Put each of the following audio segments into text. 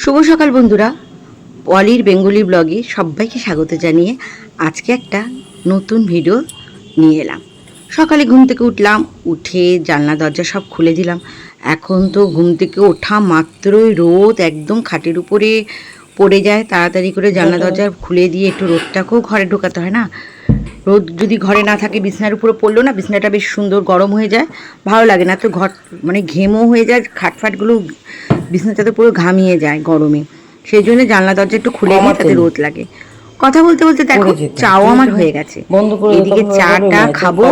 শুভ সকাল বন্ধুরা, পলির বেঙ্গলি ব্লগে সবাইকে স্বাগত জানিয়ে আজকে একটা নতুন ভিডিও নিয়ে এলাম। সকালে ঘুম থেকে উঠলাম, উঠে জানলা দরজা সব খুলে দিলাম। এখন তো ঘুম থেকে ওঠা মাত্রই রোদ একদম খাটের উপরে পড়ে যায়। তাড়াতাড়ি করে জানলা দরজা খুলে দিয়ে একটু রোদটাকেও ঘরে ঢোকাতে হয় না। রোদ যদি ঘরে না থাকে বিছনার উপরে পড়লো না, বিছনাটা বেশ সুন্দর গরম হয়ে যায়, ভালো লাগে না তো। ঘর মানে ঘেমও হয়ে যায়, খাটফাটগুলো বিছনাটাতে পুরো ঘামিয়ে যায় গরমে। সেই জন্য জানলা দরজা একটু খুলে দিই, তাতে রোদ লাগে। কথা বলতে বলতে দেখো চাও আমার হয়ে গেছে। এদিকে চাটা খাবো।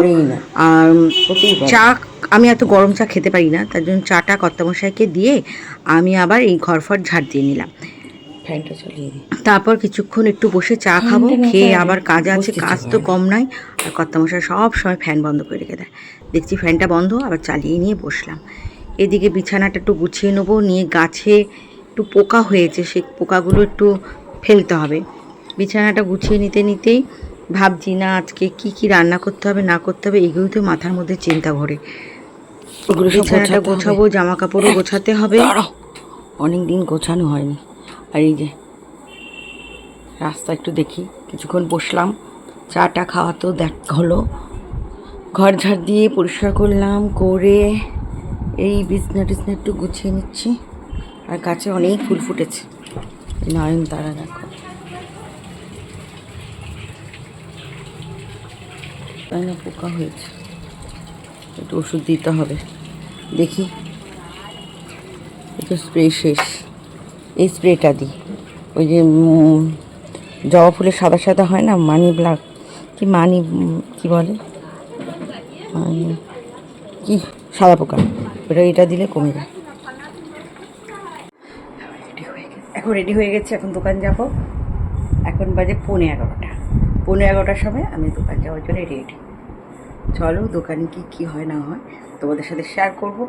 আর চা, আমি এত গরম চা খেতে পারি না, তার জন্য চাটা কর্তামশাইকে দিয়ে আমি আবার এই ঘরফট ঝাড় দিয়ে নিলাম। তারপর কিছুক্ষণ একটু বসে চা খাবো, খেয়ে আবার কাজ আছে, কাজ তো কম নয়। আর কর্তামশাই সব সময় ফ্যান বন্ধ করে রেখে দেয়। দেখছি ফ্যানটা বন্ধ, আবার চালিয়ে নিয়ে বসলাম। এদিকে বিছানাটা একটু গুছিয়ে নেবো, নিয়ে গাছে একটু পোকা হয়েছে, সেই পোকাগুলো একটু ফেলতে হবে। বিছানাটা গুছিয়ে নিতে নিতেই ভাবছি না আজকে কি কি রান্না করতে হবে না করতে হবে, এগুলো তো মাথার মধ্যে চিন্তা ভরে। বিছানাটা গোছাবো, জামা কাপড়ও গোছাতে হবে, অনেক দিন গোছানো হয়নি। আর এই যে রাস্তা একটু দেখি, কিছুক্ষণ বসলাম, চাটা খাওয়া তো দেখ হলো, ঘর ঝাড় দিয়ে পরিষ্কার করলাম, করে এই বিছনা টিছনা একটু গুছিয়ে নিচ্ছি। আর গাছে অনেক ফুল ফুটেছে, নয়নতারা দেখো, তাই না, পোকা হয়েছে, একটু ওষুধ দিতে হবে। দেখি, একটু স্প্রে শেষ, এই স্প্রেটা দিই। ওই যে জবা ফুলের সাদা সাদা হয় না, মানি ব্ল্যাক কি মানি কি বলে, কি সাদা পোকা, ওটা এটা দিলে কমে যায়। এখন রেডি হয়ে গেছে, এখন দোকান যাব। এখন বাজে 11:15। 11:15টার সময় আমি দোকান যাওয়ার জন্য রেডি। চলো দোকানে কি হয় না হয় তোমাদের সাথে শেয়ার করবো।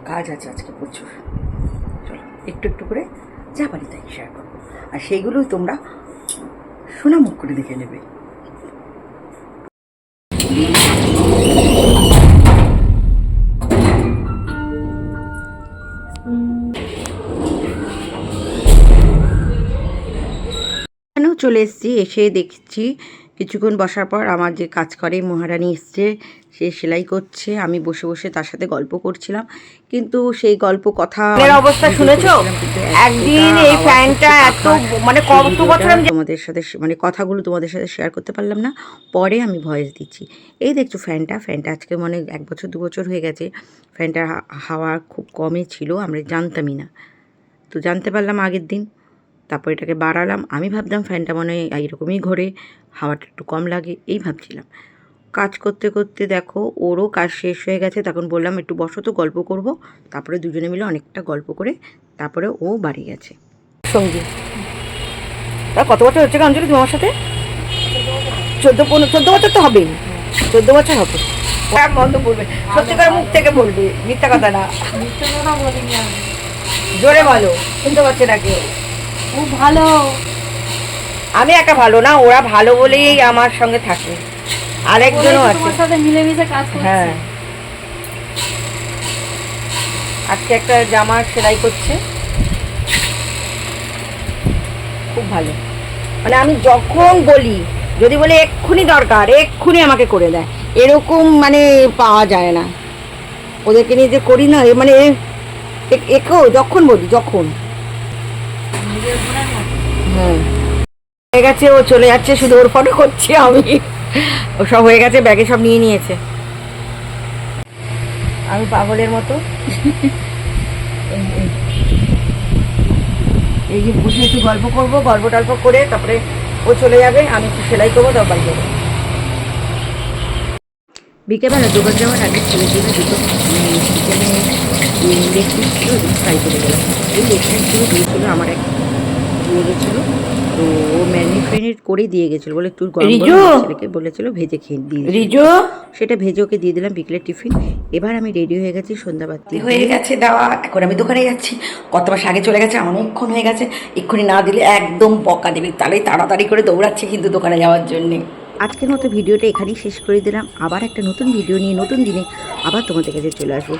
কাজ আছে আজকে প্রচুর, চলো একটু একটু করে যা পারি তাই শেয়ার করবো, আর সেইগুলোই তোমরা শোনা মুখ করে দেখে নেবে। চলে এসেছি, এসে দেখছি কিছুক্ষণ বসার পর আমার যে কাজ করে মহারানী এসছে, সে সেলাই করছে, আমি বসে বসে তার সাথে গল্প করছিলাম। কিন্তু সেই গল্প কথা অবস্থা শুনেছো, একদিন এই ফ্যানটা এত মানে কত বছর আমি তোমাদের সাথে মানে কথাগুলো তোমাদের সাথে শেয়ার করতে পারলাম না, পরে আমি ভয়েস দিচ্ছি। এই দেখছো ফ্যানটা আজকে মানে 1 বছর 2 বছর হয়ে গেছে। ফ্যানটার হাওয়া খুব কমই ছিল, আমরা জানতামই না, তো জানতে পারলাম আগের দিন। তারপর এটাকে বাড়ালাম, আমি ভাবতাম ফ্যানটা মনে হয় এইরকমই ঘোরে, হাওয়াটা একটু কম লাগে, এই ভাবছিলাম। কাজ করতে করতে দেখো ওরও কাজ শেষ হয়ে গেছে, তখন বললাম একটু বসো তো গল্প করব। তারপরে দুজনে মিলে অনেকটা গল্প করে তারপরে ও বাড়ি গেছে। সঙ্গী তা কত বছর হচ্ছে অঞ্জলি তোমার সাথে? 14 বছর তো হবেই, 14 বছর হবে। বন্ধ করবে, সত্যিকার মুখ থেকে বলবে, মিথ্যা কথা না। জোরে বলো, শুনতে পাচ্ছে না কেউ। খুব ভালো, আমি একা ভালো না, ওরা ভালো বলেই আমার সঙ্গে থাকে, আরেকজনও আছে তোমার সাথে মিলেমিশে কাজ করছে। হ্যাঁ, আজকে একটা জামা সেলাই করছে, খুব ভালো। মানে আমি যখন বলি, যদি বলে এক্ষুনি দরকার, এক্ষুনি আমাকে করে দেয়, এরকম মানে পাওয়া যায় না। ওদেরকে নিয়ে যে করি না, মানে একেও যখন বলি যখন। হ্যাঁ হয়ে গেছে, ও চলে যাচ্ছে, শুধু ওর ফটো করছি আমি। ও সব হয়ে গেছে, ব্যাগে সব নিয়ে নিয়েছে, আমি পাগলের মতো এই যে বসে একটু গল্প করবো, গল্প টল্প করে তারপরে ও চলে যাবে, আমি একটু সেলাই করবো, তারপর বাড়ি যাবো। বিকেলবেলা দোকান যাওয়ার আগে ছেলের জন্য দুটো চিকেনের লেগ পিস ছিল, ফ্রাই করে গেলাম। এই লেগ পিসগুলো দিয়েছিলো আমার এক দিয়ে গেছিলো, তো ও ম্যারিনেট করে দিয়ে গেছিলো, বলে তুই গরম ছেলেকে বলেছিলো ভেজে খেয়ে দিয়ে, সেটা ভেজে ওকে দিয়ে দিলাম বিকেলের টিফিন। এবার আমি রেডি হয়ে গেছি, সন্ধ্যাবাতি হয়ে গেছে দেওয়া, এখন আমি দোকানে যাচ্ছি। কত মাস আগে চলে গেছে, অনেকক্ষণ হয়ে গেছে, এক্ষুনি না দিলে একদম বকা দেবে, তাহলে তাড়াতাড়ি করে দৌড়াচ্ছে কিন্তু দোকানে যাওয়ার জন্যে। আজকের মতো ভিডিওটা এখানেই শেষ করে দিলাম, আবার একটা নতুন ভিডিও নিয়ে নতুন দিনে আবার তোমাদের কাছে চলে আসবো।